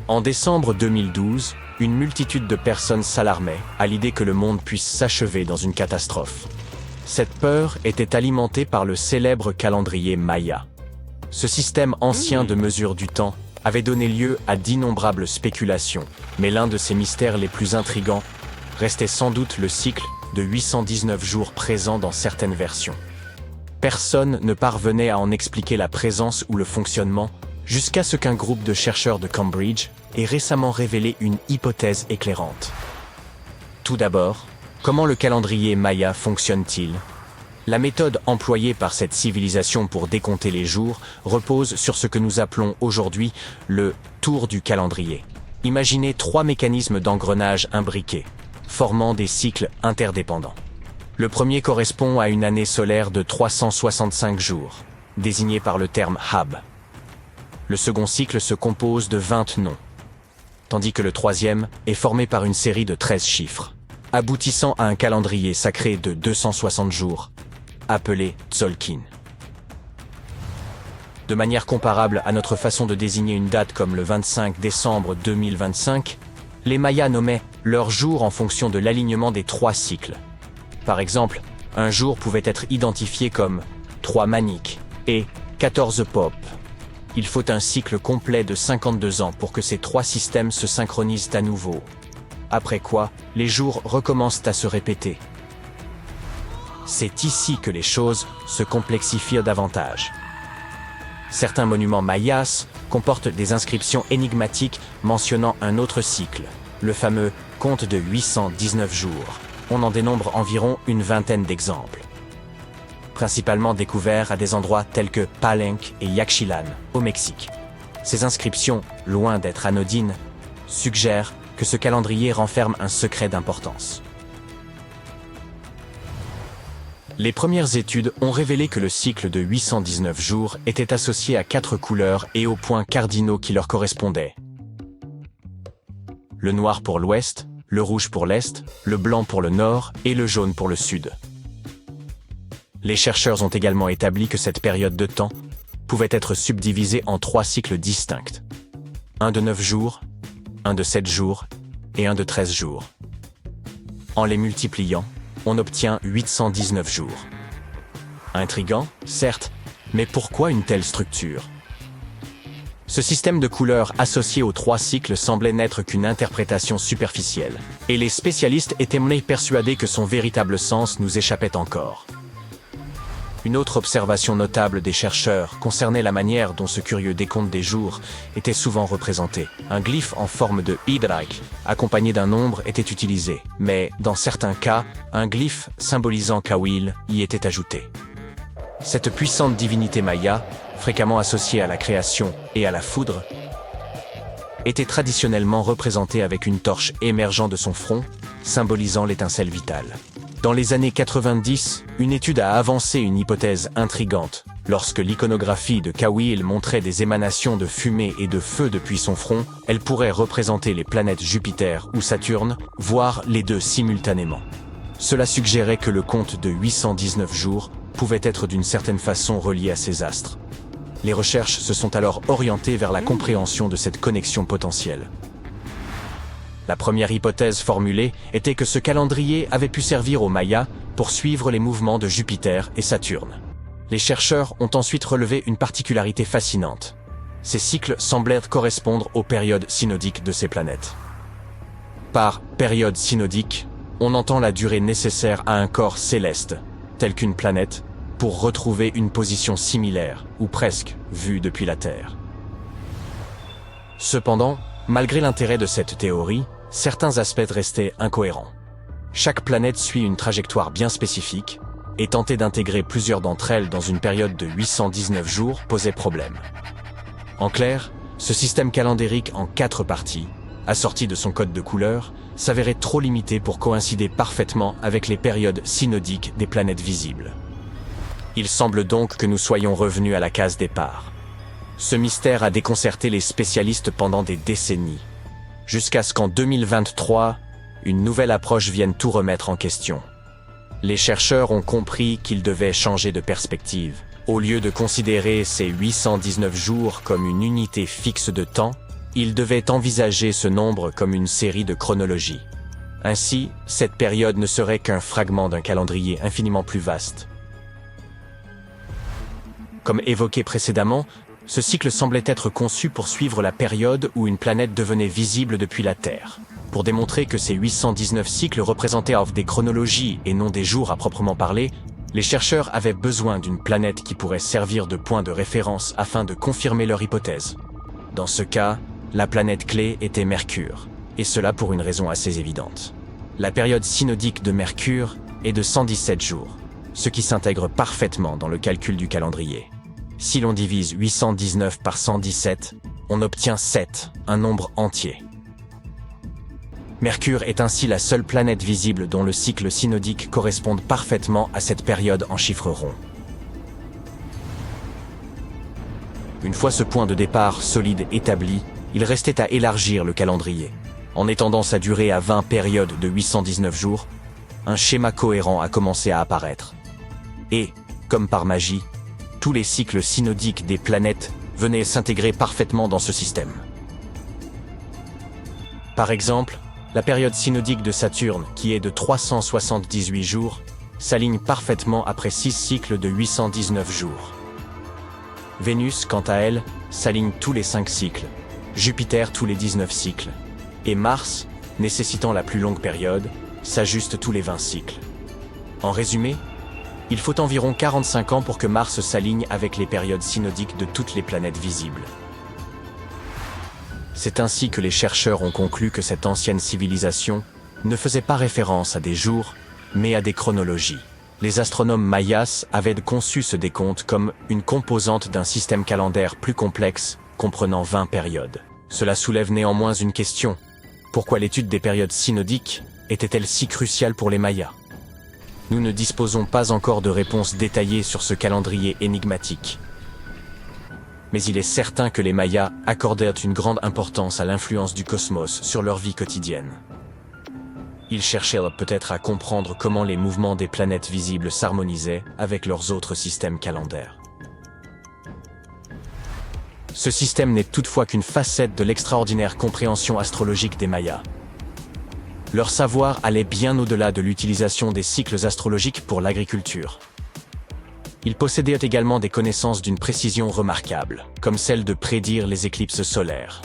En décembre 2012, une multitude de personnes s'alarmait à l'idée que le monde puisse s'achever dans une catastrophe. Cette peur était alimentée par le célèbre calendrier Maya. Ce système ancien de mesure du temps avait donné lieu à d'innombrables spéculations, mais l'un de ses mystères les plus intrigants restait sans doute le cycle de 819 jours présent dans certaines versions. Personne ne parvenait à en expliquer la présence ou le fonctionnement, jusqu'à ce qu'un groupe de chercheurs de Cambridge ait récemment révélé une hypothèse éclairante. Tout d'abord, comment le calendrier Maya fonctionne-t-il ? La méthode employée par cette civilisation pour décompter les jours repose sur ce que nous appelons aujourd'hui le tour du calendrier. Imaginez 3 mécanismes d'engrenage imbriqués, formant des cycles interdépendants. Le premier correspond à une année solaire de 365 jours, désignée par le terme Hab. Le second cycle se compose de 20 noms, tandis que le troisième est formé par une série de 13 chiffres, aboutissant à un calendrier sacré de 260 jours, appelé Tzolk'in. De manière comparable à notre façon de désigner une date comme le 25 décembre 2025, les Mayas nommaient leurs jours en fonction de l'alignement des 3 cycles. Par exemple, un jour pouvait être identifié comme 3 Maniques et 14 Pop. Il faut un cycle complet de 52 ans pour que ces 3 systèmes se synchronisent à nouveau. Après quoi, les jours recommencent à se répéter. C'est ici que les choses se complexifient davantage. Certains monuments mayas comportent des inscriptions énigmatiques mentionnant un autre cycle, le fameux compte de 819 jours. On en dénombre environ une vingtaine d'exemples, principalement découverts à des endroits tels que Palenque et Yaxchilan, au Mexique. Ces inscriptions, loin d'être anodines, suggèrent que ce calendrier renferme un secret d'importance. Les premières études ont révélé que le cycle de 819 jours était associé à 4 couleurs et aux points cardinaux qui leur correspondaient. Le noir pour l'ouest, le rouge pour l'est, le blanc pour le nord et le jaune pour le sud. Les chercheurs ont également établi que cette période de temps pouvait être subdivisée en 3 cycles distincts. Un de 9 jours, un de 7 jours et un de 13 jours. En les multipliant, on obtient 819 jours. Intriguant, certes, mais pourquoi une telle structure ? Ce système de couleurs associé aux 3 cycles semblait n'être qu'une interprétation superficielle, et les spécialistes étaient persuadés que son véritable sens nous échappait encore. Une autre observation notable des chercheurs concernait la manière dont ce curieux décompte des jours était souvent représenté. Un glyphe en forme de hydraque, accompagné d'un nombre, était utilisé, mais dans certains cas, un glyphe symbolisant Kawil y était ajouté. Cette puissante divinité maya, fréquemment associée à la création et à la foudre, était traditionnellement représentée avec une torche émergeant de son front, symbolisant l'étincelle vitale. Dans les années 90, une étude a avancé une hypothèse intrigante. Lorsque l'iconographie de Kawil montrait des émanations de fumée et de feu depuis son front, elle pourrait représenter les planètes Jupiter ou Saturne, voire les deux simultanément. Cela suggérait que le compte de 819 jours pouvait être d'une certaine façon relié à ces astres. Les recherches se sont alors orientées vers la compréhension de cette connexion potentielle. La première hypothèse formulée était que ce calendrier avait pu servir aux Mayas pour suivre les mouvements de Jupiter et Saturne. Les chercheurs ont ensuite relevé une particularité fascinante. Ces cycles semblaient correspondre aux périodes synodiques de ces planètes. Par période synodique, on entend la durée nécessaire à un corps céleste, tel qu'une planète, pour retrouver une position similaire, ou presque, vue depuis la Terre. Cependant, malgré l'intérêt de cette théorie, certains aspects restaient incohérents. Chaque planète suit une trajectoire bien spécifique, et tenter d'intégrer plusieurs d'entre elles dans une période de 819 jours posait problème. En clair, ce système calendérique en 4 parties, assorti de son code de couleurs, s'avérait trop limité pour coïncider parfaitement avec les périodes synodiques des planètes visibles. Il semble donc que nous soyons revenus à la case départ. Ce mystère a déconcerté les spécialistes pendant des décennies, jusqu'à ce qu'en 2023, une nouvelle approche vienne tout remettre en question. Les chercheurs ont compris qu'ils devaient changer de perspective. Au lieu de considérer ces 819 jours comme une unité fixe de temps, Ils devaient envisager ce nombre comme une série de chronologies. Ainsi, cette période ne serait qu'un fragment d'un calendrier infiniment plus vaste. Comme évoqué précédemment, ce cycle semblait être conçu pour suivre la période où une planète devenait visible depuis la Terre. Pour démontrer que ces 819 cycles représentaient des chronologies et non des jours à proprement parler, les chercheurs avaient besoin d'une planète qui pourrait servir de point de référence afin de confirmer leur hypothèse. Dans ce cas, la planète clé était Mercure, et cela pour une raison assez évidente. La période synodique de Mercure est de 117 jours, ce qui s'intègre parfaitement dans le calcul du calendrier. Si l'on divise 819 par 117, on obtient 7, un nombre entier. Mercure est ainsi la seule planète visible dont le cycle synodique corresponde parfaitement à cette période en chiffres ronds. Une fois ce point de départ solide établi, il restait à élargir le calendrier. En étendant sa durée à 20 périodes de 819 jours, un schéma cohérent a commencé à apparaître. Et, comme par magie, tous les cycles synodiques des planètes venaient s'intégrer parfaitement dans ce système. Par exemple, la période synodique de Saturne, qui est de 378 jours, s'aligne parfaitement après 6 cycles de 819 jours. Vénus, quant à elle, s'aligne tous les 5 cycles, Jupiter tous les 19 cycles, et Mars, nécessitant la plus longue période, s'ajuste tous les 20 cycles. En résumé, il faut environ 45 ans pour que Mars s'aligne avec les périodes synodiques de toutes les planètes visibles. C'est ainsi que les chercheurs ont conclu que cette ancienne civilisation ne faisait pas référence à des jours, mais à des chronologies. Les astronomes mayas avaient conçu ce décompte comme une composante d'un système calendaire plus complexe, comprenant 20 périodes. Cela soulève néanmoins une question. Pourquoi l'étude des périodes synodiques était-elle si cruciale pour les Mayas? Nous ne disposons pas encore de réponses détaillées sur ce calendrier énigmatique. Mais il est certain que les Mayas accordèrent une grande importance à l'influence du cosmos sur leur vie quotidienne. Ils cherchèrent peut-être à comprendre comment les mouvements des planètes visibles s'harmonisaient avec leurs autres systèmes calendaires. Ce système n'est toutefois qu'une facette de l'extraordinaire compréhension astrologique des Mayas. Leur savoir allait bien au-delà de l'utilisation des cycles astrologiques pour l'agriculture. Ils possédaient également des connaissances d'une précision remarquable, comme celle de prédire les éclipses solaires.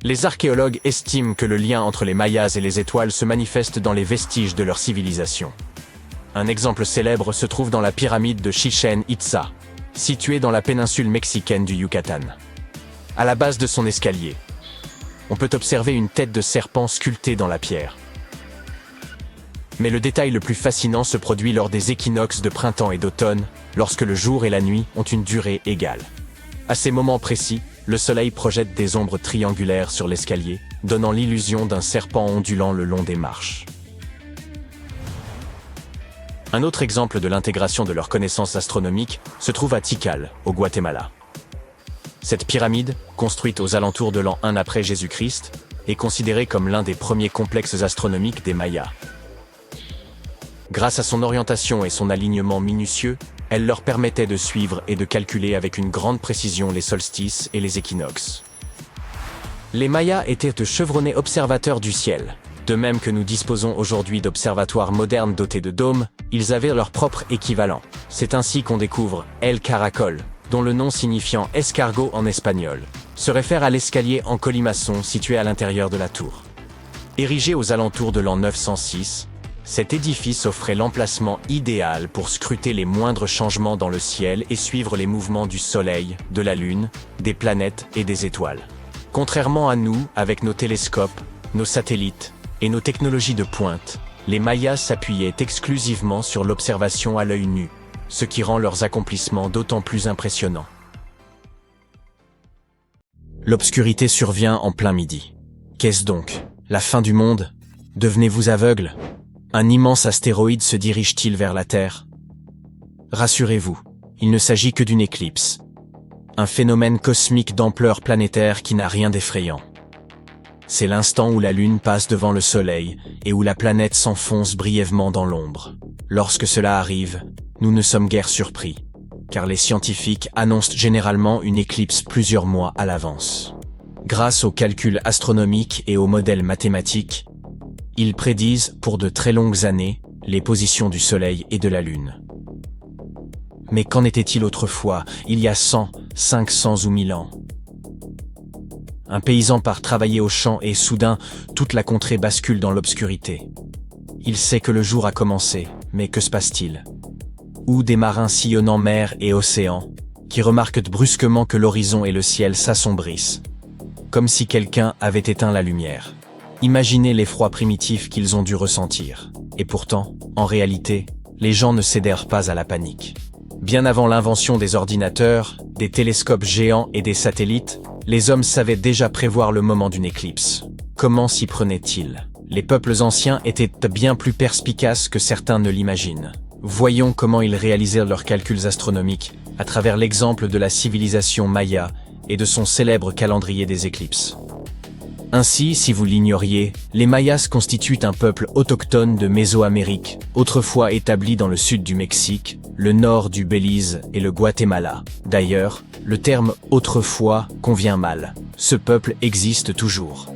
Les archéologues estiment que le lien entre les Mayas et les étoiles se manifeste dans les vestiges de leur civilisation. Un exemple célèbre se trouve dans la pyramide de Chichén Itzá, située dans la péninsule mexicaine du Yucatan. À la base de son escalier, on peut observer une tête de serpent sculptée dans la pierre. Mais le détail le plus fascinant se produit lors des équinoxes de printemps et d'automne, lorsque le jour et la nuit ont une durée égale. À ces moments précis, le soleil projette des ombres triangulaires sur l'escalier, donnant l'illusion d'un serpent ondulant le long des marches. Un autre exemple de l'intégration de leurs connaissances astronomiques se trouve à Tikal, au Guatemala. Cette pyramide, construite aux alentours de l'an 1 après Jésus-Christ, est considérée comme l'un des premiers complexes astronomiques des Mayas. Grâce à son orientation et son alignement minutieux, elle leur permettait de suivre et de calculer avec une grande précision les solstices et les équinoxes. Les Mayas étaient de chevronnés observateurs du ciel. De même que nous disposons aujourd'hui d'observatoires modernes dotés de dômes, ils avaient leur propre équivalent. C'est ainsi qu'on découvre El Caracol, dont le nom signifiant escargot en espagnol, se réfère à l'escalier en colimaçon situé à l'intérieur de la tour. Érigé aux alentours de l'an 906, cet édifice offrait l'emplacement idéal pour scruter les moindres changements dans le ciel et suivre les mouvements du Soleil, de la Lune, des planètes et des étoiles. Contrairement à nous, avec nos télescopes, nos satellites et nos technologies de pointe, les Mayas s'appuyaient exclusivement sur l'observation à l'œil nu, ce qui rend leurs accomplissements d'autant plus impressionnants. L'obscurité survient en plein midi. Qu'est-ce donc? La fin du monde? Devenez-vous aveugle? Un immense astéroïde se dirige-t-il vers la Terre? Rassurez-vous, il ne s'agit que d'une éclipse. Un phénomène cosmique d'ampleur planétaire qui n'a rien d'effrayant. C'est l'instant où la Lune passe devant le Soleil et où la planète s'enfonce brièvement dans l'ombre. Lorsque cela arrive, nous ne sommes guère surpris. car les scientifiques annoncent généralement une éclipse plusieurs mois à l'avance. Grâce aux calculs astronomiques et aux modèles mathématiques, ils prédisent pour de très longues années les positions du Soleil et de la Lune. Mais qu'en était-il autrefois, il y a 100, 500 ou 1000 ans? Un paysan part travailler au champ et soudain, toute la contrée bascule dans l'obscurité. Il sait que le jour a commencé, mais que se passe-t-il? Ou des marins sillonnant mer et océan, qui remarquent brusquement que l'horizon et le ciel s'assombrissent, comme si quelqu'un avait éteint la lumière. Imaginez l'effroi primitif qu'ils ont dû ressentir. Et pourtant, en réalité, les gens ne cédèrent pas à la panique. Bien avant l'invention des ordinateurs, des télescopes géants et des satellites, les hommes savaient déjà prévoir le moment d'une éclipse. Comment s'y prenaient-ils? Les peuples anciens étaient bien plus perspicaces que certains ne l'imaginent. Voyons comment ils réalisèrent leurs calculs astronomiques à travers l'exemple de la civilisation maya et de son célèbre calendrier des éclipses. Ainsi, si vous l'ignoriez, les Mayas constituent un peuple autochtone de Mésoamérique, autrefois établi dans le sud du Mexique, le nord du Belize et le Guatemala. D'ailleurs, le terme « autrefois » convient mal. Ce peuple existe toujours.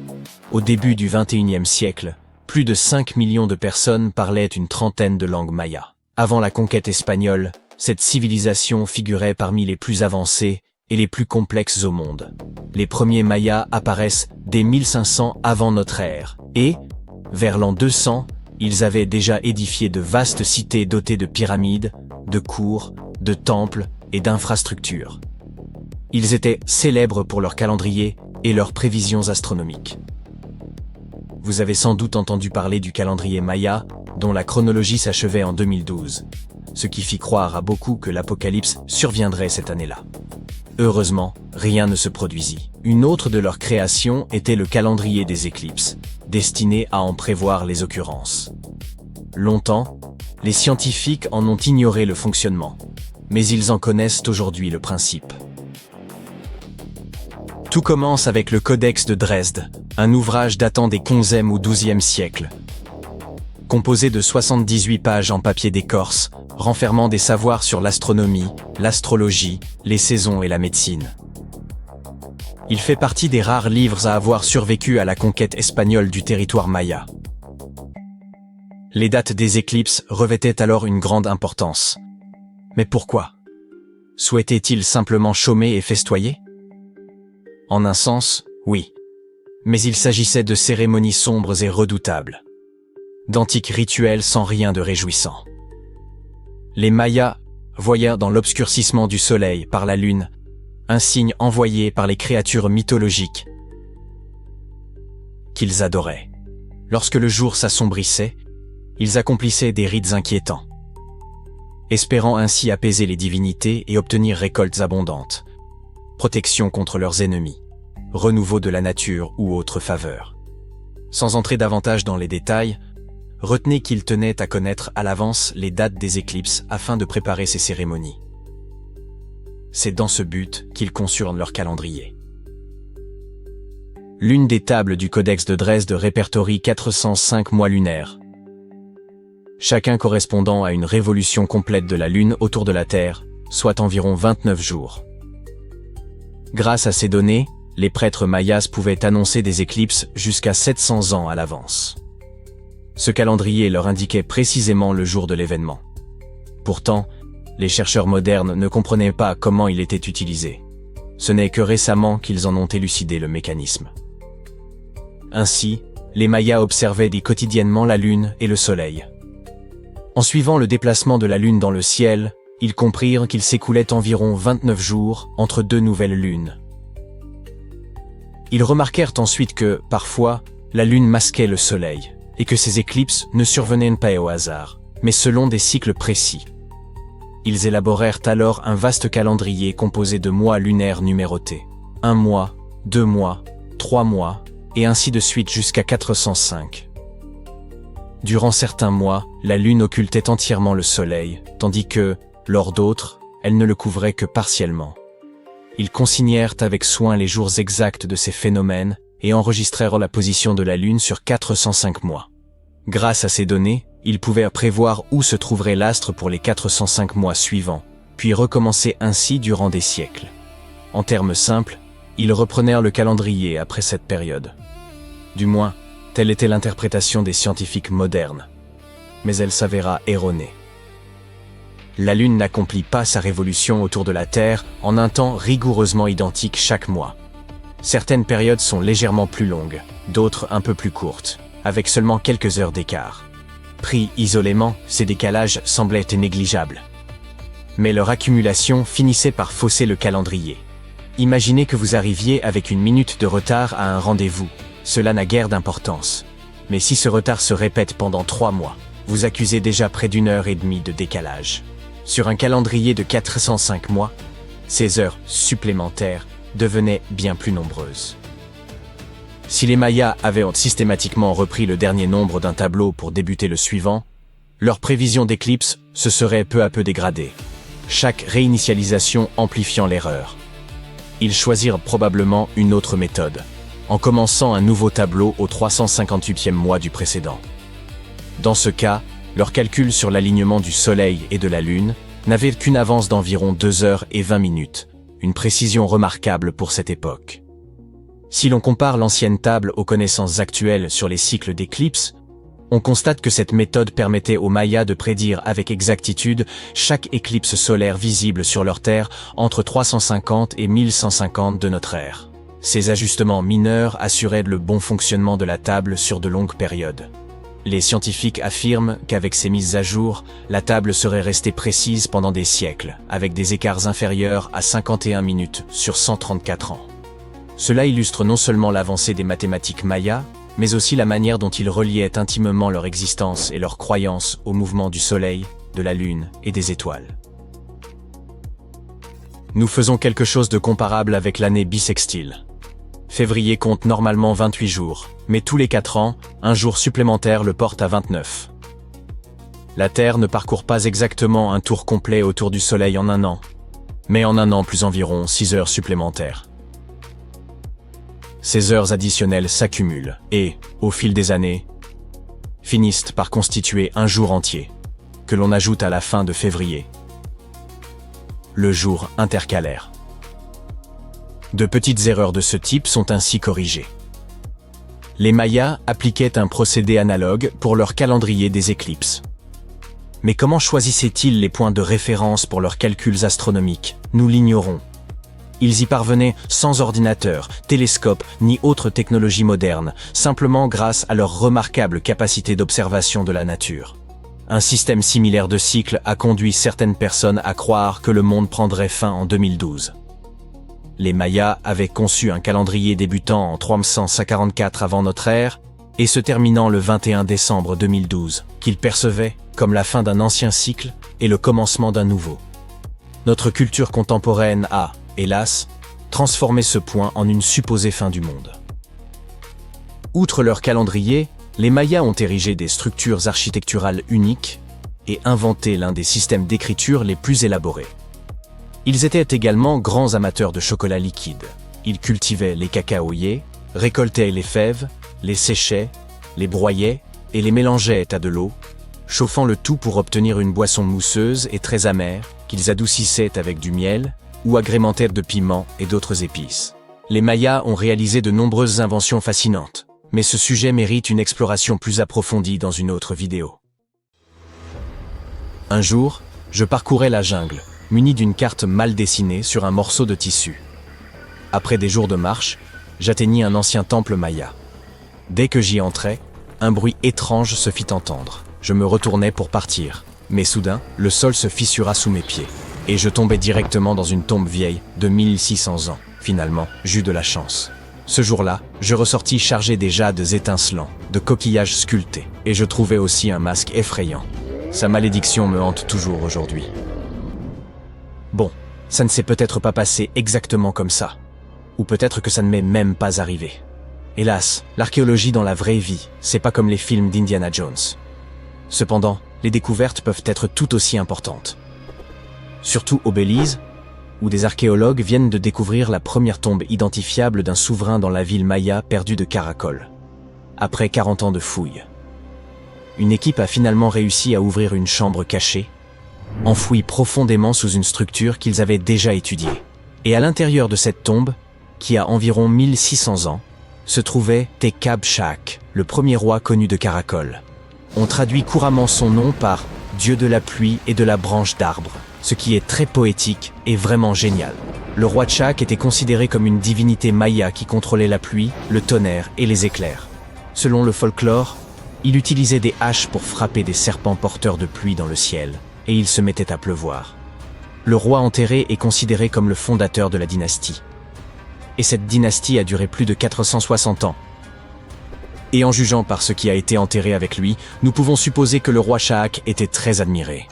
Au début du XXIe siècle, plus de 5 millions de personnes parlaient une trentaine de langues mayas. Avant la conquête espagnole, cette civilisation figurait parmi les plus avancées et les plus complexes au monde. Les premiers Mayas apparaissent dès 1500 avant notre ère, et, vers l'an 200, ils avaient déjà édifié de vastes cités dotées de pyramides, de cours, de temples et d'infrastructures. Ils étaient célèbres pour leur calendrier et leurs prévisions astronomiques. Vous avez sans doute entendu parler du calendrier Maya, dont la chronologie s'achevait en 2012, ce qui fit croire à beaucoup que l'apocalypse surviendrait cette année-là. Heureusement, rien ne se produisit. Une autre de leurs créations était le calendrier des éclipses, destiné à en prévoir les occurrences. Longtemps, les scientifiques en ont ignoré le fonctionnement, mais ils en connaissent aujourd'hui le principe. Tout commence avec le Codex de Dresde, un ouvrage datant des 11e ou 12e siècles. Composé de 78 pages en papier d'écorce, renfermant des savoirs sur l'astronomie, l'astrologie, les saisons et la médecine. Il fait partie des rares livres à avoir survécu à la conquête espagnole du territoire maya. Les dates des éclipses revêtaient alors une grande importance. Mais pourquoi? Souhaitaient-ils simplement chômer et festoyer? En un sens, oui. Mais il s'agissait de cérémonies sombres et redoutables. D'antiques rituels sans rien de réjouissant. Les Mayas voyaient dans l'obscurcissement du soleil par la lune un signe envoyé par les créatures mythologiques qu'ils adoraient. Lorsque le jour s'assombrissait, ils accomplissaient des rites inquiétants, espérant ainsi apaiser les divinités et obtenir récoltes abondantes, protection contre leurs ennemis, renouveau de la nature ou autres faveurs. Sans entrer davantage dans les détails, retenez qu'ils tenaient à connaître à l'avance les dates des éclipses afin de préparer ces cérémonies. C'est dans ce but qu'ils conçurent leur calendrier. L'une des tables du Codex de Dresde répertorie 405 mois lunaires, chacun correspondant à une révolution complète de la Lune autour de la Terre, soit environ 29 jours. Grâce à ces données, les prêtres mayas pouvaient annoncer des éclipses jusqu'à 700 ans à l'avance. Ce calendrier leur indiquait précisément le jour de l'événement. Pourtant, les chercheurs modernes ne comprenaient pas comment il était utilisé. Ce n'est que récemment qu'ils en ont élucidé le mécanisme. Ainsi, les Mayas observaient quotidiennement la Lune et le Soleil. En suivant le déplacement de la Lune dans le ciel, ils comprirent qu'il s'écoulait environ 29 jours entre deux nouvelles lunes. Ils remarquèrent ensuite que, parfois, la Lune masquait le Soleil, et que ces éclipses ne survenaient pas au hasard, mais selon des cycles précis. Ils élaborèrent alors un vaste calendrier composé de mois lunaires numérotés. 1 mois, 2 mois, 3 mois, et ainsi de suite jusqu'à 405. Durant certains mois, la Lune occultait entièrement le Soleil, tandis que, lors d'autres, elle ne le couvrait que partiellement. Ils consignèrent avec soin les jours exacts de ces phénomènes et enregistrèrent la position de la Lune sur 405 mois. Grâce à ces données, ils pouvaient prévoir où se trouverait l'astre pour les 405 mois suivants, puis recommençaient ainsi durant des siècles. En termes simples, ils reprenèrent le calendrier après cette période. Du moins, telle était l'interprétation des scientifiques modernes. Mais elle s'avéra erronée. La Lune n'accomplit pas sa révolution autour de la Terre en un temps rigoureusement identique chaque mois. Certaines périodes sont légèrement plus longues, d'autres un peu plus courtes, avec seulement quelques heures d'écart. Pris isolément, ces décalages semblaient négligeables. Mais leur accumulation finissait par fausser le calendrier. Imaginez que vous arriviez avec une minute de retard à un rendez-vous. Cela n'a guère d'importance. Mais si ce retard se répète pendant 3 mois, vous accusez déjà près d'1h30 de décalage. Sur un calendrier de 405 mois, ces heures supplémentaires devenaient bien plus nombreuses. Si les Mayas avaient systématiquement repris le dernier nombre d'un tableau pour débuter le suivant, leur prévision d'éclipse se serait peu à peu dégradée, chaque réinitialisation amplifiant l'erreur. Ils choisirent probablement une autre méthode, en commençant un nouveau tableau au 358e mois du précédent. Dans ce cas, leurs calculs sur l'alignement du Soleil et de la Lune n'avaient qu'une avance d'environ 2h20, une précision remarquable pour cette époque. Si l'on compare l'ancienne table aux connaissances actuelles sur les cycles d'éclipses, on constate que cette méthode permettait aux Mayas de prédire avec exactitude chaque éclipse solaire visible sur leur Terre entre 350 et 1150 de notre ère. Ces ajustements mineurs assuraient le bon fonctionnement de la table sur de longues périodes. Les scientifiques affirment qu'avec ces mises à jour, la table serait restée précise pendant des siècles, avec des écarts inférieurs à 51 minutes sur 134 ans. Cela illustre non seulement l'avancée des mathématiques mayas, mais aussi la manière dont ils reliaient intimement leur existence et leur croyance au mouvement du Soleil, de la Lune et des étoiles. Nous faisons quelque chose de comparable avec l'année bissextile. Février compte normalement 28 jours, mais tous les 4 ans, un jour supplémentaire le porte à 29. La Terre ne parcourt pas exactement un tour complet autour du Soleil en un an, mais en un an plus environ 6 heures supplémentaires. Ces heures additionnelles s'accumulent et, au fil des années, finissent par constituer un jour entier, que l'on ajoute à la fin de février. Le jour intercalaire. De petites erreurs de ce type sont ainsi corrigées. Les Mayas appliquaient un procédé analogue pour leur calendrier des éclipses. Mais comment choisissaient-ils les points de référence pour leurs calculs astronomiques? Nous l'ignorons. Ils y parvenaient sans ordinateur, télescope ni autre technologie moderne, simplement grâce à leur remarquable capacité d'observation de la nature. Un système similaire de cycles a conduit certaines personnes à croire que le monde prendrait fin en 2012. Les Mayas avaient conçu un calendrier débutant en 344 avant notre ère et se terminant le 21 décembre 2012, qu'ils percevaient comme la fin d'un ancien cycle et le commencement d'un nouveau. Notre culture contemporaine a, hélas, transformé ce point en une supposée fin du monde. Outre leur calendrier, les Mayas ont érigé des structures architecturales uniques et inventé l'un des systèmes d'écriture les plus élaborés. Ils étaient également grands amateurs de chocolat liquide. Ils cultivaient les cacaoyers, récoltaient les fèves, les séchaient, les broyaient et les mélangeaient à de l'eau, chauffant le tout pour obtenir une boisson mousseuse et très amère qu'ils adoucissaient avec du miel ou agrémentaient de piments et d'autres épices. Les Mayas ont réalisé de nombreuses inventions fascinantes, mais ce sujet mérite une exploration plus approfondie dans une autre vidéo. Un jour, je parcourais la jungle, muni d'une carte mal dessinée sur un morceau de tissu. Après des jours de marche, j'atteignis un ancien temple maya. Dès que j'y entrais, un bruit étrange se fit entendre. Je me retournai pour partir, mais soudain, le sol se fissura sous mes pieds, et je tombai directement dans une tombe vieille de 1600 ans. Finalement, j'eus de la chance. Ce jour-là, je ressortis chargé des jades étincelants, de coquillages sculptés, et je trouvai aussi un masque effrayant. Sa malédiction me hante toujours aujourd'hui. Bon, ça ne s'est peut-être pas passé exactement comme ça. Ou peut-être que ça ne m'est même pas arrivé. Hélas, l'archéologie dans la vraie vie, c'est pas comme les films d'Indiana Jones. Cependant, les découvertes peuvent être tout aussi importantes. Surtout au Belize, où des archéologues viennent de découvrir la première tombe identifiable d'un souverain dans la ville maya perdue de Caracol. Après 40 ans de fouilles. Une équipe a finalement réussi à ouvrir une chambre cachée, enfouie profondément sous une structure qu'ils avaient déjà étudiée. Et à l'intérieur de cette tombe, qui a environ 1600 ans, se trouvait Tekab Shak, le premier roi connu de Karakol. On traduit couramment son nom par « Dieu de la pluie et de la branche d'arbre », ce qui est très poétique et vraiment génial. Le roi Shak était considéré comme une divinité maya qui contrôlait la pluie, le tonnerre et les éclairs. Selon le folklore, il utilisait des haches pour frapper des serpents porteurs de pluie dans le ciel, et il se mettait à pleuvoir. Le roi enterré est considéré comme le fondateur de la dynastie. Et cette dynastie a duré plus de 460 ans. Et en jugeant par ce qui a été enterré avec lui, nous pouvons supposer que le roi Shak était très admiré.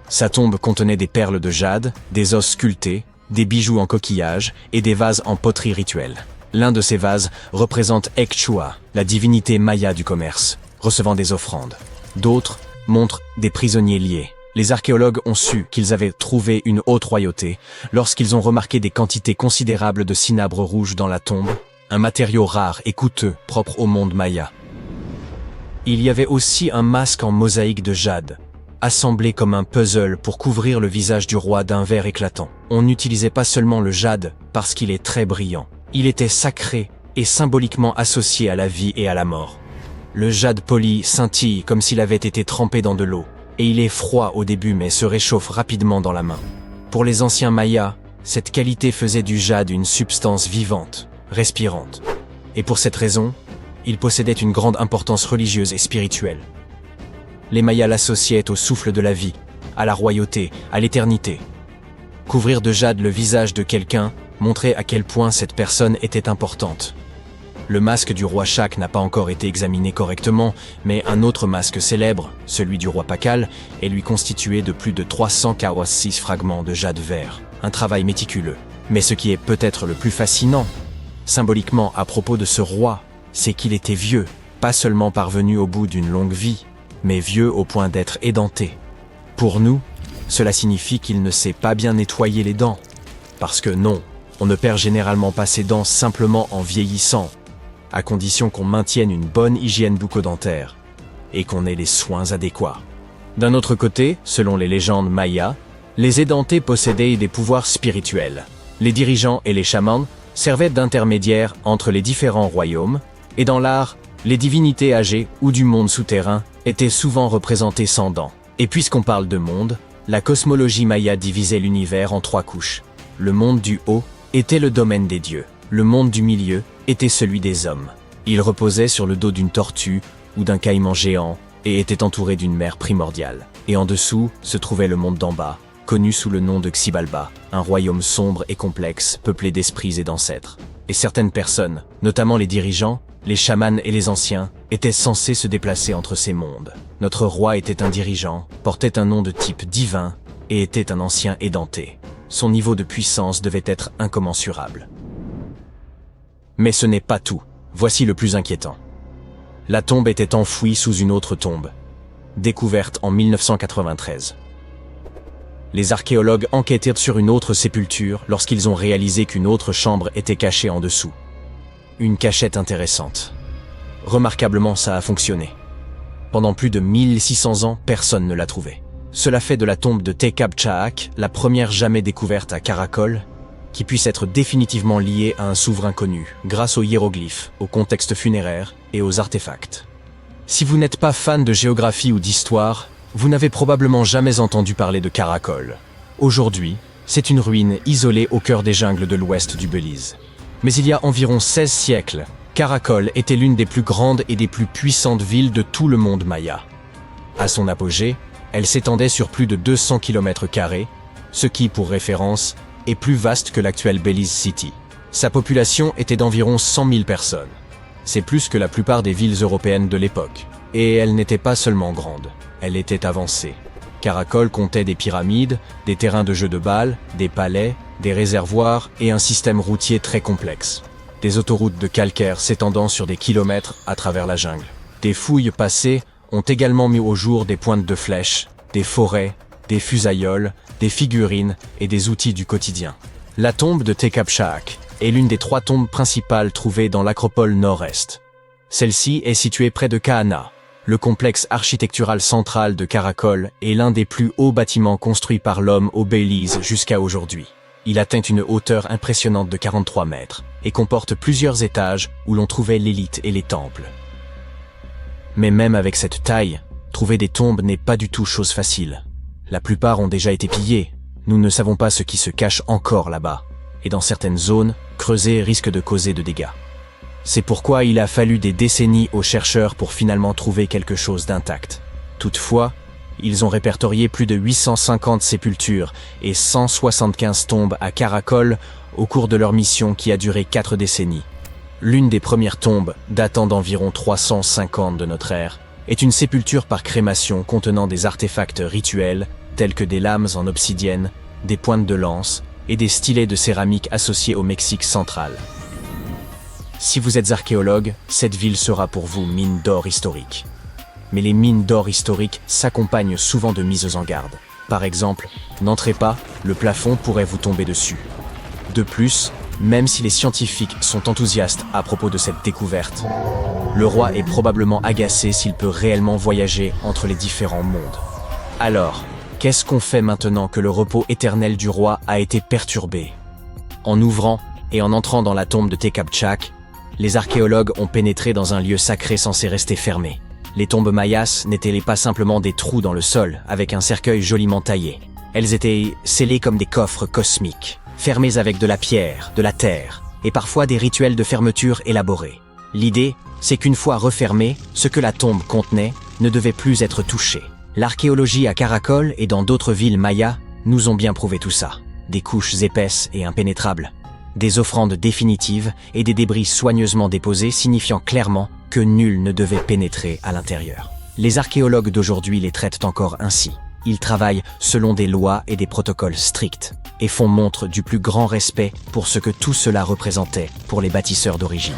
Sa tombe contenait des perles de jade, des os sculptés, des bijoux en coquillage et des vases en poterie rituelle. L'un de ces vases représente Ekchua, la divinité maya du commerce, recevant des offrandes. D'autres montrent des prisonniers liés. Les archéologues ont su qu'ils avaient trouvé une haute royauté lorsqu'ils ont remarqué des quantités considérables de cinabre rouge dans la tombe, un matériau rare et coûteux propre au monde maya. Il y avait aussi un masque en mosaïque de jade, assemblé comme un puzzle pour couvrir le visage du roi d'un vert éclatant. On n'utilisait pas seulement le jade parce qu'il est très brillant. Il était sacré et symboliquement associé à la vie et à la mort. Le jade poli scintille comme s'il avait été trempé dans de l'eau, et il est froid au début mais se réchauffe rapidement dans la main. Pour les anciens Mayas, cette qualité faisait du jade une substance vivante, respirante. Et pour cette raison, il possédait une grande importance religieuse et spirituelle. Les Mayas l'associaient au souffle de la vie, à la royauté, à l'éternité. Couvrir de jade le visage de quelqu'un montrait à quel point cette personne était importante. Le masque du roi Shak n'a pas encore été examiné correctement, mais un autre masque célèbre, celui du roi Pakal, est lui constitué de plus de 346 fragments de jade vert. Un travail méticuleux. Mais ce qui est peut-être le plus fascinant, symboliquement à propos de ce roi, c'est qu'il était vieux, pas seulement parvenu au bout d'une longue vie, mais vieux au point d'être édenté. Pour nous, cela signifie qu'il ne sait pas bien nettoyer les dents. Parce que non, on ne perd généralement pas ses dents simplement en vieillissant, à condition qu'on maintienne une bonne hygiène bucco-dentaire et qu'on ait les soins adéquats. D'un autre côté, selon les légendes mayas, les édentés possédaient des pouvoirs spirituels. Les dirigeants et les chamans servaient d'intermédiaires entre les différents royaumes, et dans l'art, les divinités âgées ou du monde souterrain étaient souvent représentées sans dents. Et puisqu'on parle de monde, la cosmologie maya divisait l'univers en 3 couches. Le monde du haut était le domaine des dieux. Le monde du milieu était celui des hommes. Il reposait sur le dos d'une tortue ou d'un caïman géant et était entouré d'une mer primordiale. Et en dessous se trouvait le monde d'en bas, connu sous le nom de Xibalba, un royaume sombre et complexe, peuplé d'esprits et d'ancêtres. Et certaines personnes, notamment les dirigeants, les chamans et les anciens, étaient censés se déplacer entre ces mondes. Notre roi était un dirigeant, portait un nom de type divin et était un ancien édenté. Son niveau de puissance devait être incommensurable. Mais ce n'est pas tout. Voici le plus inquiétant. La tombe était enfouie sous une autre tombe, découverte en 1993. Les archéologues enquêtèrent sur une autre sépulture lorsqu'ils ont réalisé qu'une autre chambre était cachée en dessous. Une cachette intéressante. Remarquablement, ça a fonctionné. Pendant plus de 1600 ans, personne ne l'a trouvée. Cela fait de la tombe de Tekab Shak la première jamais découverte à Karakol, qui puisse être définitivement liée à un souverain connu, grâce aux hiéroglyphes, au contexte funéraire et aux artefacts. Si vous n'êtes pas fan de géographie ou d'histoire, vous n'avez probablement jamais entendu parler de Karakol. Aujourd'hui, c'est une ruine isolée au cœur des jungles de l'ouest du Belize. Mais il y a environ 16 siècles, Karakol était l'une des plus grandes et des plus puissantes villes de tout le monde maya. À son apogée, elle s'étendait sur plus de 200 km², ce qui, pour référence, est plus vaste que l'actuelle Belize City. Sa population était d'environ 100 000 personnes. C'est plus que la plupart des villes européennes de l'époque. Et elle n'était pas seulement grande, elle était avancée. Karakol comptait des pyramides, des terrains de jeux de balles, des palais, des réservoirs et un système routier très complexe. Des autoroutes de calcaire s'étendant sur des kilomètres à travers la jungle. Des fouilles passées ont également mis au jour des pointes de flèches, des forêts, des fusailloles, des figurines et des outils du quotidien. La tombe de Tekab Shak est l'une des 3 tombes principales trouvées dans l'acropole nord-est. Celle-ci est située près de Kahana, Le complexe architectural central de Caracol est l'un des plus hauts bâtiments construits par l'homme au Belize jusqu'à aujourd'hui. Il atteint une hauteur impressionnante de 43 mètres et comporte plusieurs étages où l'on trouvait l'élite et les temples. Mais même avec cette taille, trouver des tombes n'est pas du tout chose facile. La plupart ont déjà été pillées. Nous ne savons pas ce qui se cache encore là-bas. Et dans certaines zones, creuser risque de causer de dégâts. C'est pourquoi il a fallu des décennies aux chercheurs pour finalement trouver quelque chose d'intact. Toutefois, ils ont répertorié plus de 850 sépultures et 175 tombes à Caracol au cours de leur mission qui a duré 4 décennies. L'une des premières tombes, datant d'environ 350 de notre ère, est une sépulture par crémation contenant des artefacts rituels tels que des lames en obsidienne, des pointes de lance et des stylets de céramique associés au Mexique central. Si vous êtes archéologue, cette ville sera pour vous mine d'or historique. Mais les mines d'or historiques s'accompagnent souvent de mises en garde. Par exemple, n'entrez pas, le plafond pourrait vous tomber dessus. De plus, même si les scientifiques sont enthousiastes à propos de cette découverte, le roi est probablement agacé s'il peut réellement voyager entre les différents mondes. Alors, qu'est-ce qu'on fait maintenant que le repos éternel du roi a été perturbé? En ouvrant et en entrant dans la tombe de Tecabtchac, les archéologues ont pénétré dans un lieu sacré censé rester fermé. Les tombes mayas n'étaient pas simplement des trous dans le sol avec un cercueil joliment taillé. Elles étaient scellées comme des coffres cosmiques, fermés avec de la pierre, de la terre, et parfois des rituels de fermeture élaborés. L'idée, c'est qu'une fois refermé, ce que la tombe contenait ne devait plus être touché. L'archéologie à Caracol et dans d'autres villes mayas nous ont bien prouvé tout ça. Des couches épaisses et impénétrables, des offrandes définitives et des débris soigneusement déposés signifiant clairement que nul ne devait pénétrer à l'intérieur. Les archéologues d'aujourd'hui les traitent encore ainsi. Ils travaillent selon des lois et des protocoles stricts et font montre du plus grand respect pour ce que tout cela représentait pour les bâtisseurs d'origine.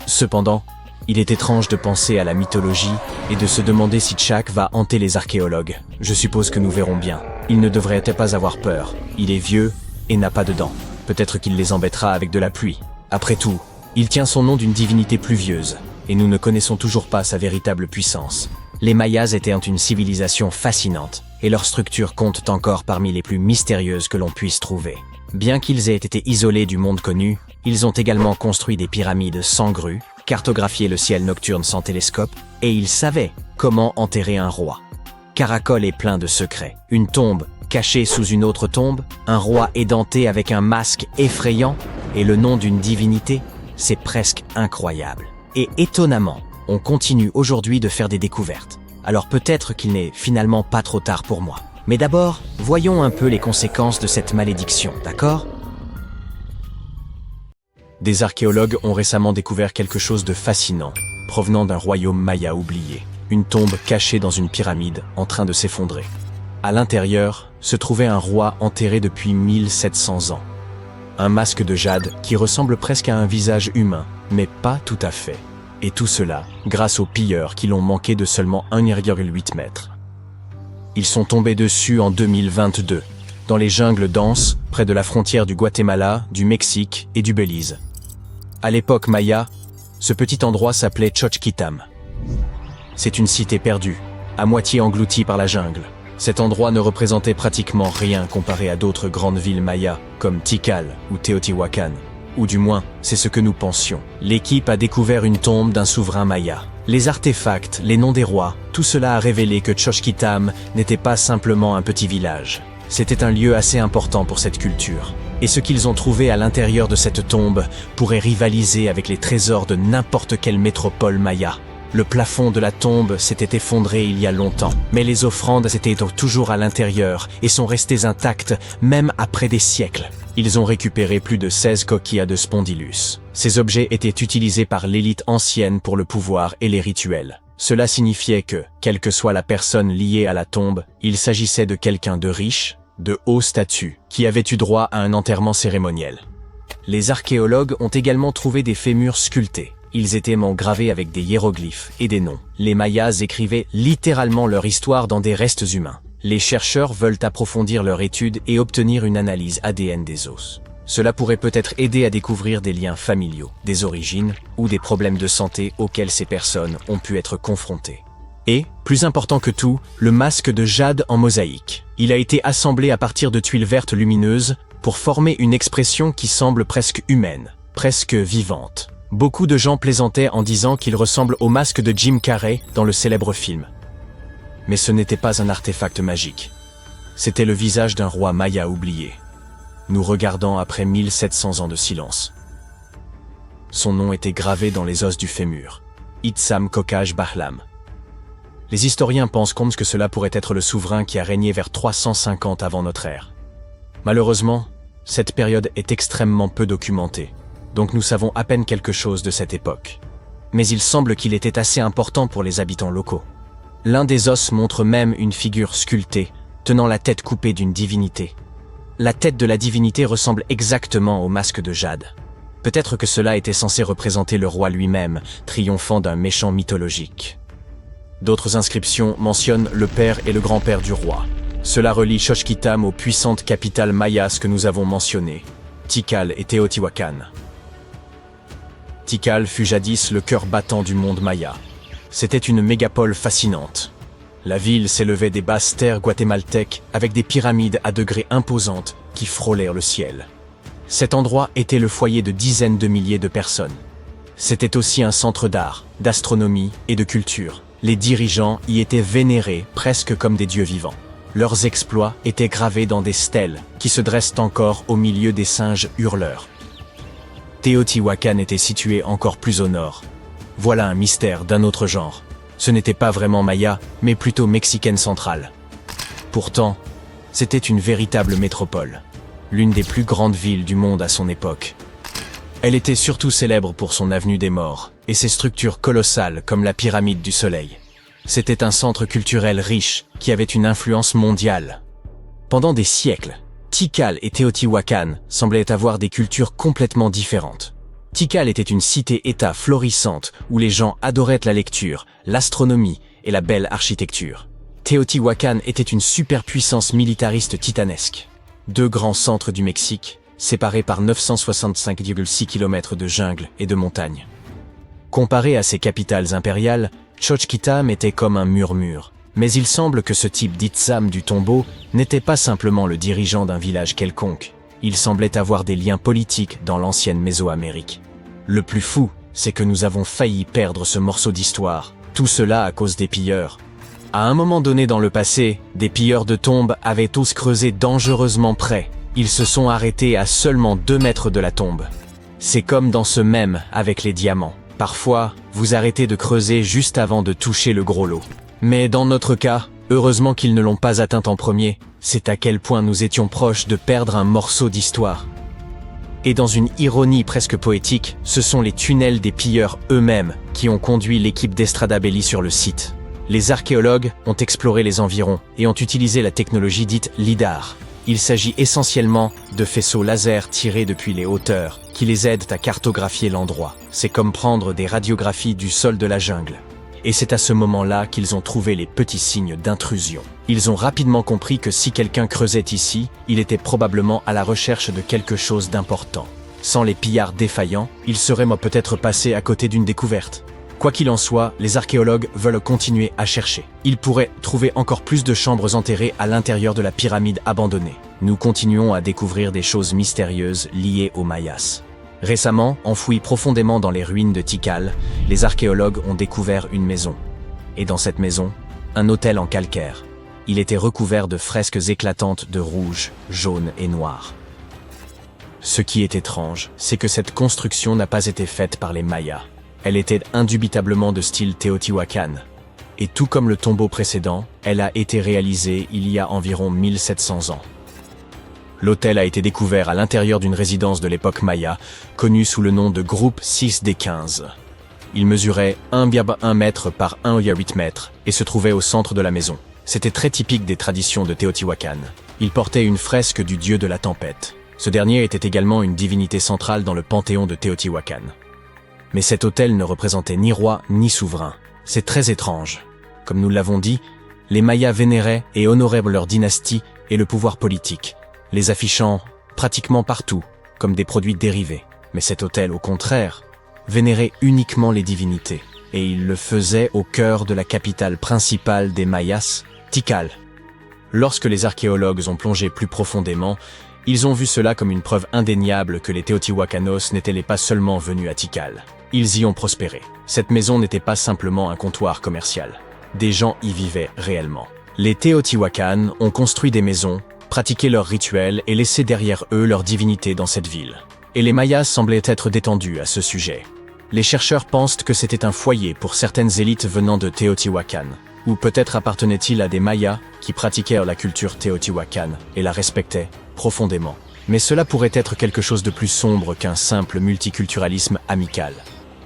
Cependant, il est étrange de penser à la mythologie et de se demander si Tchak va hanter les archéologues. Je suppose que nous verrons bien. Il ne devrait pas avoir peur. Il est vieux et n'a pas de dents. Peut-être qu'il les embêtera avec de la pluie. Après tout, il tient son nom d'une divinité pluvieuse, et nous ne connaissons toujours pas sa véritable puissance. Les Mayas étaient une civilisation fascinante, et leurs structures comptent encore parmi les plus mystérieuses que l'on puisse trouver. Bien qu'ils aient été isolés du monde connu, ils ont également construit des pyramides sans grue, cartographié le ciel nocturne sans télescope, et ils savaient comment enterrer un roi. Caracol est plein de secrets. Une tombe cachée sous une autre tombe, un roi édenté avec un masque effrayant, et le nom d'une divinité, c'est presque incroyable. Et étonnamment, on continue aujourd'hui de faire des découvertes. Alors peut-être qu'il n'est finalement pas trop tard pour moi. Mais d'abord, voyons un peu les conséquences de cette malédiction, d'accord? Des archéologues ont récemment découvert quelque chose de fascinant, provenant d'un royaume maya oublié. Une tombe cachée dans une pyramide en train de s'effondrer. À l'intérieur, se trouvait un roi enterré depuis 1700 ans. Un masque de jade qui ressemble presque à un visage humain, mais pas tout à fait. Et tout cela, grâce aux pilleurs qui l'ont manqué de seulement 1,8 mètres. Ils sont tombés dessus en 2022, dans les jungles denses, près de la frontière du Guatemala, du Mexique et du Belize. À l'époque maya, ce petit endroit s'appelait Xochquitam. C'est une cité perdue, à moitié engloutie par la jungle. Cet endroit ne représentait pratiquement rien comparé à d'autres grandes villes mayas, comme Tikal ou Teotihuacan. Ou du moins, c'est ce que nous pensions. L'équipe a découvert une tombe d'un souverain maya. Les artefacts, les noms des rois, tout cela a révélé que Xochquitam n'était pas simplement un petit village. C'était un lieu assez important pour cette culture. Et ce qu'ils ont trouvé à l'intérieur de cette tombe pourrait rivaliser avec les trésors de n'importe quelle métropole maya. Le plafond de la tombe s'était effondré il y a longtemps, mais les offrandes étaient toujours à l'intérieur et sont restées intactes même après des siècles. Ils ont récupéré plus de 16 coquilles de spondylus. Ces objets étaient utilisés par l'élite ancienne pour le pouvoir et les rituels. Cela signifiait que, quelle que soit la personne liée à la tombe, il s'agissait de quelqu'un de riche, de haut statut, qui avait eu droit à un enterrement cérémoniel. Les archéologues ont également trouvé des fémurs sculptés. Ils étaient gravés avec des hiéroglyphes et des noms. Les Mayas écrivaient littéralement leur histoire dans des restes humains. Les chercheurs veulent approfondir leur étude et obtenir une analyse ADN des os. Cela pourrait peut-être aider à découvrir des liens familiaux, des origines ou des problèmes de santé auxquels ces personnes ont pu être confrontées. Et, plus important que tout, le masque de jade en mosaïque. Il a été assemblé à partir de tuiles vertes lumineuses pour former une expression qui semble presque humaine, presque vivante. Beaucoup de gens plaisantaient en disant qu'il ressemble au masque de Jim Carrey dans le célèbre film. Mais ce n'était pas un artefact magique. C'était le visage d'un roi maya oublié, nous regardant après 1700 ans de silence. Son nom était gravé dans les os du fémur, Itzam Kokaj Bahlam. Les historiens pensent que cela pourrait être le souverain qui a régné vers 350 avant notre ère. Malheureusement, cette période est extrêmement peu documentée, donc nous savons à peine quelque chose de cette époque. Mais il semble qu'il était assez important pour les habitants locaux. L'un des os montre même une figure sculptée, tenant la tête coupée d'une divinité. La tête de la divinité ressemble exactement au masque de jade. Peut-être que cela était censé représenter le roi lui-même, triomphant d'un méchant mythologique. D'autres inscriptions mentionnent le père et le grand-père du roi. Cela relie Xochitlam aux puissantes capitales mayas que nous avons mentionnées, Tikal et Teotihuacan. Tikal fut jadis le cœur battant du monde maya. C'était une mégapole fascinante. La ville s'élevait des basses terres guatémaltèques avec des pyramides à degrés imposantes qui frôlèrent le ciel. Cet endroit était le foyer de dizaines de milliers de personnes. C'était aussi un centre d'art, d'astronomie et de culture. Les dirigeants y étaient vénérés presque comme des dieux vivants. Leurs exploits étaient gravés dans des stèles qui se dressent encore au milieu des singes hurleurs. Teotihuacan était situé encore plus au nord. Voilà un mystère d'un autre genre. Ce n'était pas vraiment maya, mais plutôt mexicaine centrale. Pourtant, c'était une véritable métropole, l'une des plus grandes villes du monde à son époque. Elle était surtout célèbre pour son avenue des morts et ses structures colossales comme la pyramide du soleil. C'était un centre culturel riche qui avait une influence mondiale. Pendant des siècles, Tikal et Teotihuacan semblaient avoir des cultures complètement différentes. Tikal était une cité-État florissante où les gens adoraient la lecture, l'astronomie et la belle architecture. Teotihuacan était une superpuissance militariste titanesque. Deux grands centres du Mexique, séparés par 965,6 km de jungle et de montagnes. Comparé à ses capitales impériales, Xochitlam était comme un murmure. Mais il semble que ce type d'Itzam du tombeau n'était pas simplement le dirigeant d'un village quelconque. Il semblait avoir des liens politiques dans l'ancienne Mésoamérique. Le plus fou, c'est que nous avons failli perdre ce morceau d'histoire. Tout cela à cause des pilleurs. À un moment donné dans le passé, des pilleurs de tombes avaient tous creusé dangereusement près. Ils se sont arrêtés à seulement 2 mètres de la tombe. C'est comme dans ce mème avec les diamants. Parfois, vous arrêtez de creuser juste avant de toucher le gros lot. Mais dans notre cas, heureusement qu'ils ne l'ont pas atteint en premier, c'est à quel point nous étions proches de perdre un morceau d'histoire. Et dans une ironie presque poétique, ce sont les tunnels des pilleurs eux-mêmes qui ont conduit l'équipe d'Estrada Belli sur le site. Les archéologues ont exploré les environs et ont utilisé la technologie dite LIDAR. Il s'agit essentiellement de faisceaux laser tirés depuis les hauteurs qui les aident à cartographier l'endroit. C'est comme prendre des radiographies du sol de la jungle. Et c'est à ce moment-là qu'ils ont trouvé les petits signes d'intrusion. Ils ont rapidement compris que si quelqu'un creusait ici, il était probablement à la recherche de quelque chose d'important. Sans les pillards défaillants, ils seraient peut-être passés à côté d'une découverte. Quoi qu'il en soit, les archéologues veulent continuer à chercher. Ils pourraient trouver encore plus de chambres enterrées à l'intérieur de la pyramide abandonnée. Nous continuons à découvrir des choses mystérieuses liées aux Mayas. Récemment, enfouis profondément dans les ruines de Tikal, les archéologues ont découvert une maison. Et dans cette maison, un autel en calcaire. Il était recouvert de fresques éclatantes de rouge, jaune et noir. Ce qui est étrange, c'est que cette construction n'a pas été faite par les Mayas. Elle était indubitablement de style Teotihuacan. Et tout comme le tombeau précédent, elle a été réalisée il y a environ 1700 ans. L'autel a été découvert à l'intérieur d'une résidence de l'époque maya, connue sous le nom de groupe 6 des 15. Il mesurait 1,1 mètre par 1,8 mètres et se trouvait au centre de la maison. C'était très typique des traditions de Teotihuacan. Il portait une fresque du dieu de la tempête. Ce dernier était également une divinité centrale dans le panthéon de Teotihuacan. Mais cet autel ne représentait ni roi ni souverain. C'est très étrange. Comme nous l'avons dit, les Mayas vénéraient et honoraient leur dynastie et le pouvoir politique, les affichant pratiquement partout comme des produits dérivés. Mais cet autel, au contraire, vénérait uniquement les divinités. et ils le faisaient au cœur de la capitale principale des Mayas, Tikal. Lorsque les archéologues ont plongé plus profondément, ils ont vu cela comme une preuve indéniable que les Teotihuacanos n'étaient pas seulement venus à Tikal. Ils y ont prospéré. Cette maison n'était pas simplement un comptoir commercial. Des gens y vivaient réellement. Les Teotihuacanes ont construit des maisons, pratiqué leurs rituels et laissé derrière eux leur divinité dans cette ville. Et les Mayas semblaient être détendus à ce sujet. Les chercheurs pensent que c'était un foyer pour certaines élites venant de Teotihuacan. Ou peut-être appartenait-il à des Mayas qui pratiquèrent la culture téotihuacane et la respectaient profondément. Mais cela pourrait être quelque chose de plus sombre qu'un simple multiculturalisme amical.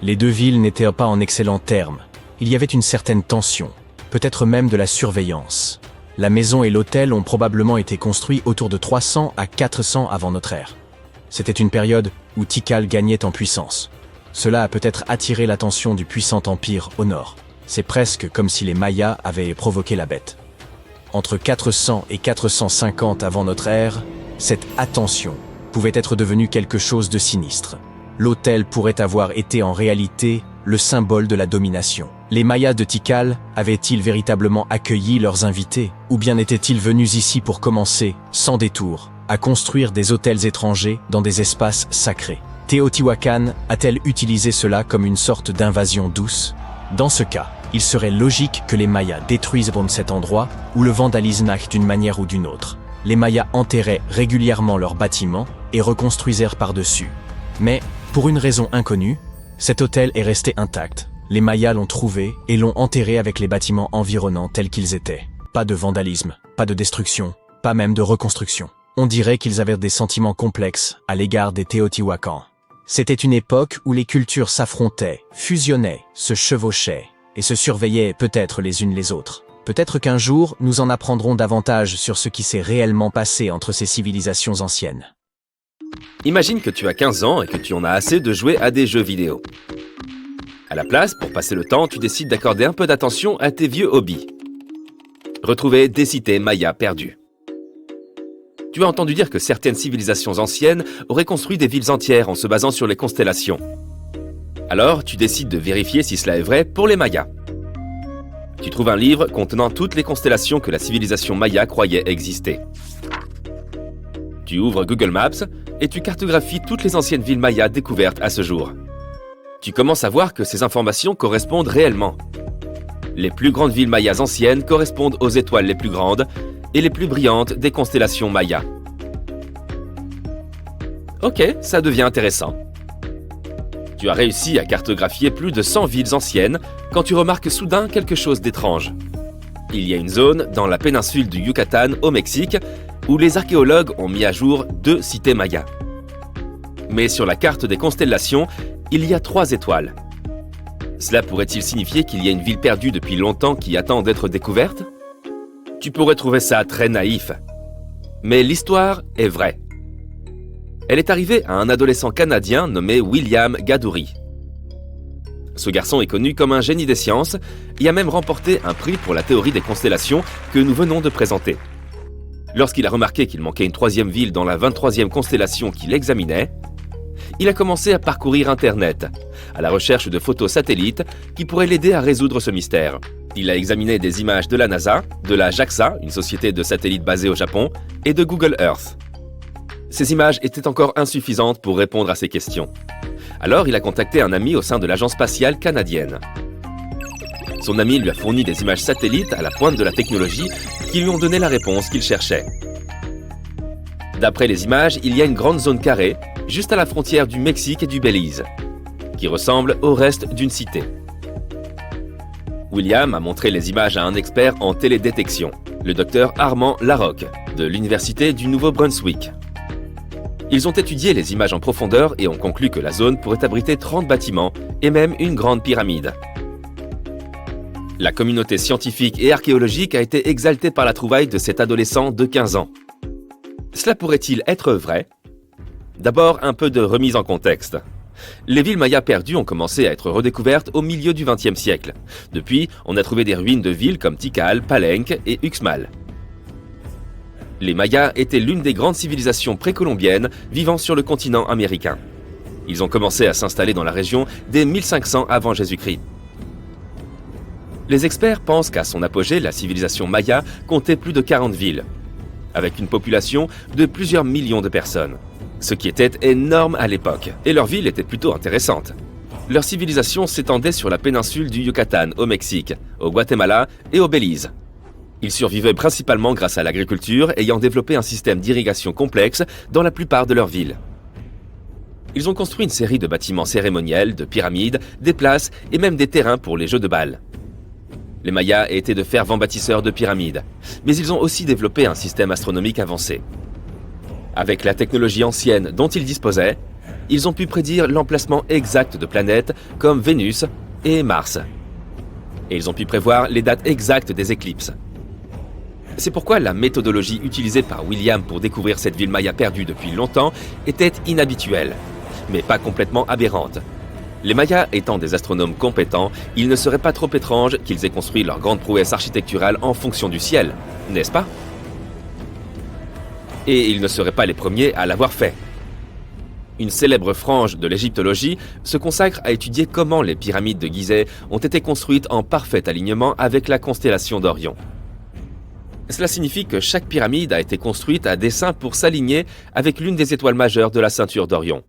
Les deux villes n'étaient pas en excellents termes. Il y avait une certaine tension, peut-être même de la surveillance. La maison et l'hôtel ont probablement été construits autour de 300 à 400 avant notre ère. C'était une période où Tikal gagnait en puissance. Cela a peut-être attiré l'attention du puissant empire au nord. C'est presque comme si les Mayas avaient provoqué la bête. Entre 400 et 450 avant notre ère, cette attention pouvait être devenue quelque chose de sinistre. L'hôtel pourrait avoir été en réalité le symbole de la domination. Les Mayas de Tikal avaient-ils véritablement accueilli leurs invités, ou bien étaient-ils venus ici pour commencer, sans détour, à construire des hôtels étrangers dans des espaces sacrés? Teotihuacan a-t-elle utilisé cela comme une sorte d'invasion douce? Dans ce cas, il serait logique que les Mayas détruisent cet endroit ou le vandalisent d'une manière ou d'une autre. Les Mayas enterraient régulièrement leurs bâtiments et reconstruisèrent par-dessus. Mais, pour une raison inconnue, cet hôtel est resté intact. Les Mayas l'ont trouvé et l'ont enterré avec les bâtiments environnants tels qu'ils étaient. Pas de vandalisme, pas de destruction, pas même de reconstruction. On dirait qu'ils avaient des sentiments complexes à l'égard des Teotihuacans. C'était une époque où les cultures s'affrontaient, fusionnaient, se chevauchaient et se surveillaient peut-être les unes les autres. Peut-être qu'un jour, nous en apprendrons davantage sur ce qui s'est réellement passé entre ces civilisations anciennes. Imagine que tu as 15 ans et que tu en as assez de jouer à des jeux vidéo. À la place, pour passer le temps, tu décides d'accorder un peu d'attention à tes vieux hobbies. Retrouver des cités mayas perdues. Tu as entendu dire que certaines civilisations anciennes auraient construit des villes entières en se basant sur les constellations. Alors, tu décides de vérifier si cela est vrai pour les Mayas. Tu trouves un livre contenant toutes les constellations que la civilisation maya croyait exister. Tu ouvres Google Maps et tu cartographies toutes les anciennes villes mayas découvertes à ce jour. Tu commences à voir que ces informations correspondent réellement. Les plus grandes villes mayas anciennes correspondent aux étoiles les plus grandes et les plus brillantes des constellations mayas. Ok, ça devient intéressant. Tu as réussi à cartographier plus de 100 villes anciennes quand tu remarques soudain quelque chose d'étrange. Il y a une zone dans la péninsule du Yucatan au Mexique où les archéologues ont mis à jour 2 cités mayas. Mais sur la carte des constellations, il y a 3 étoiles. Cela pourrait-il signifier qu'il y a une ville perdue depuis longtemps qui attend d'être découverte? Tu pourrais trouver ça très naïf. Mais l'histoire est vraie. Elle est arrivée à un adolescent canadien nommé William Gadouri. Ce garçon est connu comme un génie des sciences et a même remporté un prix pour la théorie des constellations que nous venons de présenter. Lorsqu'il a remarqué qu'il manquait une 3e ville dans la 23e constellation qu'il examinait, il a commencé à parcourir Internet, à la recherche de photos satellites qui pourraient l'aider à résoudre ce mystère. Il a examiné des images de la NASA, de la JAXA, une société de satellites basée au Japon, et de Google Earth. Ces images étaient encore insuffisantes pour répondre à ces questions. Alors il a contacté un ami au sein de l'agence spatiale canadienne. Son ami lui a fourni des images satellites à la pointe de la technologie qui lui ont donné la réponse qu'il cherchait. D'après les images, il y a une grande zone carrée, juste à la frontière du Mexique et du Belize, qui ressemble au reste d'une cité. William a montré les images à un expert en télédétection, le docteur Armand Larocque, de l'Université du Nouveau-Brunswick. Ils ont étudié les images en profondeur et ont conclu que la zone pourrait abriter 30 bâtiments et même une grande pyramide. La communauté scientifique et archéologique a été exaltée par la trouvaille de cet adolescent de 15 ans. Cela pourrait-il être vrai? D'abord, un peu de remise en contexte. Les villes mayas perdues ont commencé à être redécouvertes au milieu du XXe siècle. Depuis, on a trouvé des ruines de villes comme Tikal, Palenque et Uxmal. Les Mayas étaient l'une des grandes civilisations précolombiennes vivant sur le continent américain. Ils ont commencé à s'installer dans la région dès 1500 avant Jésus-Christ. Les experts pensent qu'à son apogée, la civilisation maya comptait plus de 40 villes, avec une population de plusieurs millions de personnes. Ce qui était énorme à l'époque, et leur ville était plutôt intéressante. Leur civilisation s'étendait sur la péninsule du Yucatan, au Mexique, au Guatemala et au Belize. Ils survivaient principalement grâce à l'agriculture, ayant développé un système d'irrigation complexe dans la plupart de leurs villes. Ils ont construit une série de bâtiments cérémoniels, de pyramides, des places et même des terrains pour les jeux de bal. Les Mayas étaient de fervents bâtisseurs de pyramides, mais ils ont aussi développé un système astronomique avancé. Avec la technologie ancienne dont ils disposaient, ils ont pu prédire l'emplacement exact de planètes comme Vénus et Mars. Et ils ont pu prévoir les dates exactes des éclipses. C'est pourquoi la méthodologie utilisée par William pour découvrir cette ville maya perdue depuis longtemps était inhabituelle, mais pas complètement aberrante. Les Mayas étant des astronomes compétents, il ne serait pas trop étrange qu'ils aient construit leur grande prouesse architecturale en fonction du ciel, n'est-ce pas? Et ils ne seraient pas les premiers à l'avoir fait. Une célèbre frange de l'égyptologie se consacre à étudier comment les pyramides de Gizeh ont été construites en parfait alignement avec la constellation d'Orion. Cela signifie que chaque pyramide a été construite à dessein pour s'aligner avec l'une des étoiles majeures de la ceinture d'Orion.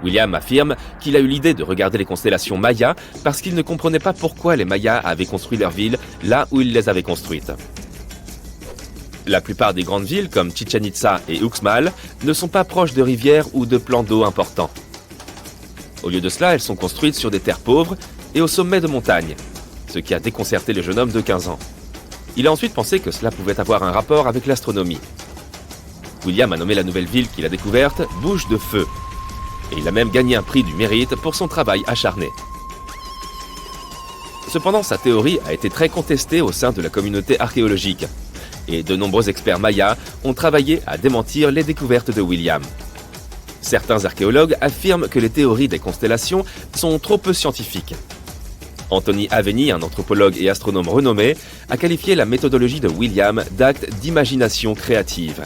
William affirme qu'il a eu l'idée de regarder les constellations mayas parce qu'il ne comprenait pas pourquoi les Mayas avaient construit leurs villes là où ils les avaient construites. La plupart des grandes villes, comme Chichén Itzá et Uxmal, ne sont pas proches de rivières ou de plans d'eau importants. Au lieu de cela, elles sont construites sur des terres pauvres et au sommet de montagnes, ce qui a déconcerté le jeune homme de 15 ans. Il a ensuite pensé que cela pouvait avoir un rapport avec l'astronomie. William a nommé la nouvelle ville qu'il a découverte Bouche de Feu, et il a même gagné un prix du mérite pour son travail acharné. Cependant, sa théorie a été très contestée au sein de la communauté archéologique, et de nombreux experts mayas ont travaillé à démentir les découvertes de William. Certains archéologues affirment que les théories des constellations sont trop peu scientifiques. Anthony Aveni, un anthropologue et astronome renommé, a qualifié la méthodologie de William d'acte d'imagination créative.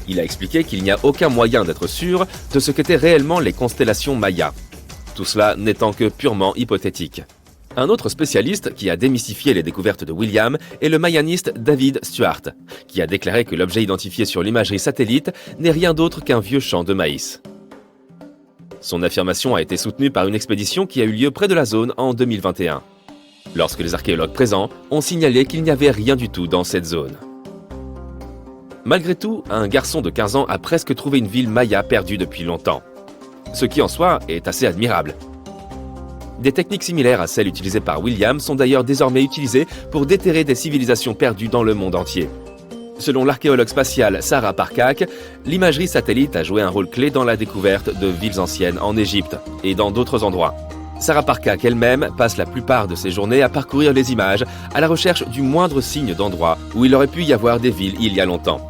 Il a expliqué qu'il n'y a aucun moyen d'être sûr de ce qu'étaient réellement les constellations mayas, tout cela n'étant que purement hypothétique. Un autre spécialiste qui a démystifié les découvertes de William est le mayaniste David Stuart, qui a déclaré que l'objet identifié sur l'imagerie satellite n'est rien d'autre qu'un vieux champ de maïs. Son affirmation a été soutenue par une expédition qui a eu lieu près de la zone en 2021, lorsque les archéologues présents ont signalé qu'il n'y avait rien du tout dans cette zone. Malgré tout, un garçon de 15 ans a presque trouvé une ville maya perdue depuis longtemps, ce qui en soi est assez admirable. Des techniques similaires à celles utilisées par William sont d'ailleurs désormais utilisées pour déterrer des civilisations perdues dans le monde entier. Selon l'archéologue spatial Sarah Parcak, l'imagerie satellite a joué un rôle clé dans la découverte de villes anciennes en Égypte et dans d'autres endroits. Sarah Parcak elle-même passe la plupart de ses journées à parcourir les images à la recherche du moindre signe d'endroit où il aurait pu y avoir des villes il y a longtemps.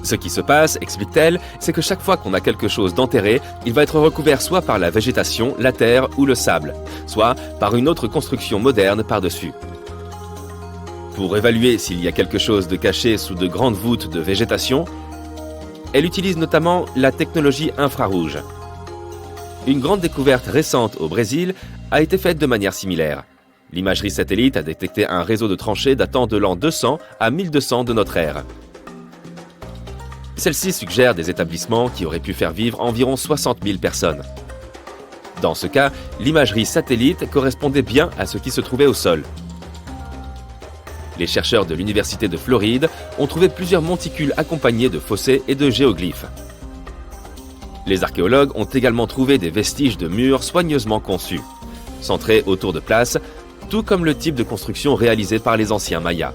Ce qui se passe, explique-t-elle, c'est que chaque fois qu'on a quelque chose d'enterré, il va être recouvert soit par la végétation, la terre ou le sable, soit par une autre construction moderne par-dessus. Pour évaluer s'il y a quelque chose de caché sous de grandes voûtes de végétation, elle utilise notamment la technologie infrarouge. Une grande découverte récente au Brésil a été faite de manière similaire. L'imagerie satellite a détecté un réseau de tranchées datant de l'an 200 à 1200 de notre ère. Celle-ci suggère des établissements qui auraient pu faire vivre environ 60 000 personnes. Dans ce cas, l'imagerie satellite correspondait bien à ce qui se trouvait au sol. Les chercheurs de l'Université de Floride ont trouvé plusieurs monticules accompagnés de fossés et de géoglyphes. Les archéologues ont également trouvé des vestiges de murs soigneusement conçus, centrés autour de places, tout comme le type de construction réalisé par les anciens Mayas.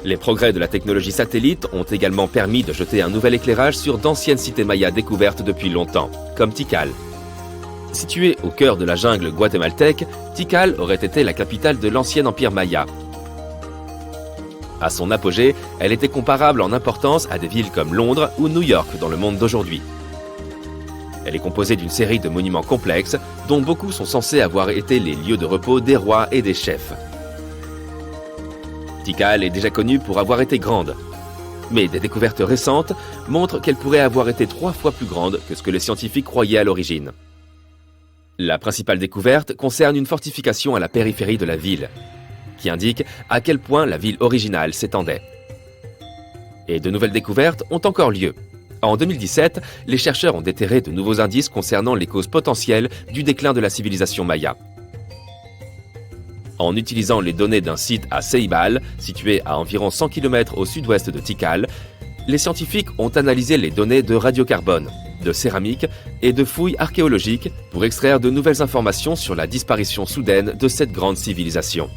Les progrès de la technologie satellite ont également permis de jeter un nouvel éclairage sur d'anciennes cités mayas découvertes depuis longtemps, comme Tikal. Située au cœur de la jungle guatémaltèque, Tikal aurait été la capitale de l'ancien empire maya. À son apogée, elle était comparable en importance à des villes comme Londres ou New York dans le monde d'aujourd'hui. Elle est composée d'une série de monuments complexes, dont beaucoup sont censés avoir été les lieux de repos des rois et des chefs. Tikal est déjà connue pour avoir été grande, mais des découvertes récentes montrent qu'elle pourrait avoir été 3 fois plus grande que ce que les scientifiques croyaient à l'origine. La principale découverte concerne une fortification à la périphérie de la ville, qui indique à quel point la ville originale s'étendait. Et de nouvelles découvertes ont encore lieu. En 2017, les chercheurs ont déterré de nouveaux indices concernant les causes potentielles du déclin de la civilisation maya. En utilisant les données d'un site à Ceibal, situé à environ 100 km au sud-ouest de Tikal, les scientifiques ont analysé les données de radiocarbone, de céramique et de fouilles archéologiques pour extraire de nouvelles informations sur la disparition soudaine de cette grande civilisation.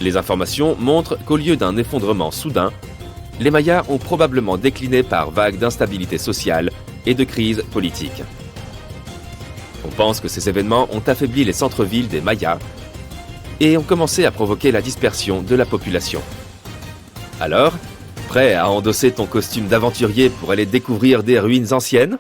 Les informations montrent qu'au lieu d'un effondrement soudain, les Mayas ont probablement décliné par vagues d'instabilité sociale et de crise politique. On pense que ces événements ont affaibli les centres-villes des Mayas et ont commencé à provoquer la dispersion de la population. Alors, prêt à endosser ton costume d'aventurier pour aller découvrir des ruines anciennes ?